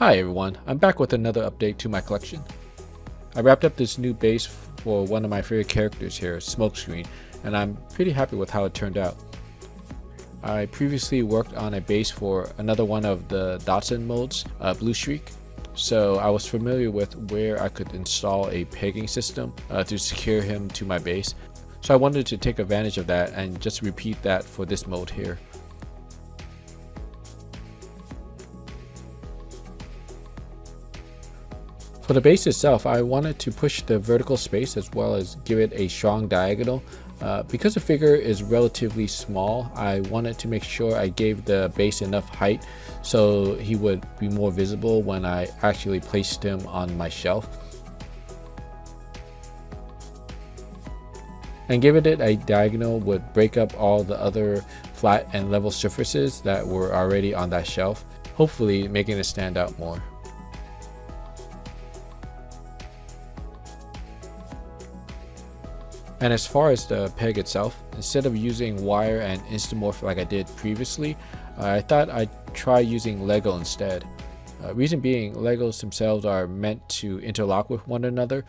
Hi everyone, I'm back with another update to my collection. I wrapped up this new base for one of my favorite characters here, Smokescreen, and I'm pretty happy with how it turned out. I previously worked on a base for another one of the Dotson modes, Blue Streak, so I was familiar with where I could install a pegging system to secure him to my base. So I wanted to take advantage of that and just repeat that for this mode here. For the base itself, I wanted to push the vertical space as well as give it a strong diagonal. Because the figure is relatively small, I wanted to make sure I gave the base enough height so he would be more visible when I actually placed him on my shelf. And giving it a diagonal would break up all the other flat and level surfaces that were already on that shelf, hopefully making it stand out more. And as far as the peg itself, instead of using wire and Instamorph like I did previously, I thought I'd try using Lego instead. Reason being, Legos themselves are meant to interlock with one another,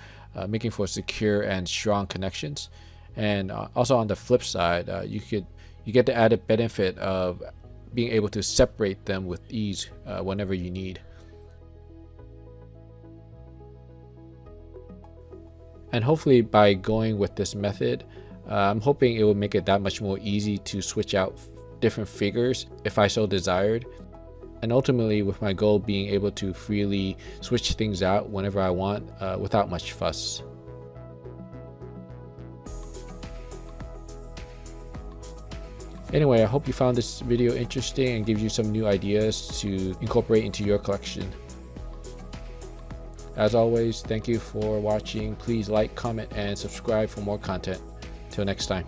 making for secure and strong connections. And also on the flip side, you get the added benefit of being able to separate them with ease whenever you need. And hopefully by going with this method, I'm hoping it will make it that much more easy to switch out different figures if I so desired. And ultimately with my goal being able to freely switch things out whenever I want without much fuss. Anyway, I hope you found this video interesting and gives you some new ideas to incorporate into your collection. As always, thank you for watching. Please like, comment, and subscribe for more content. Till next time.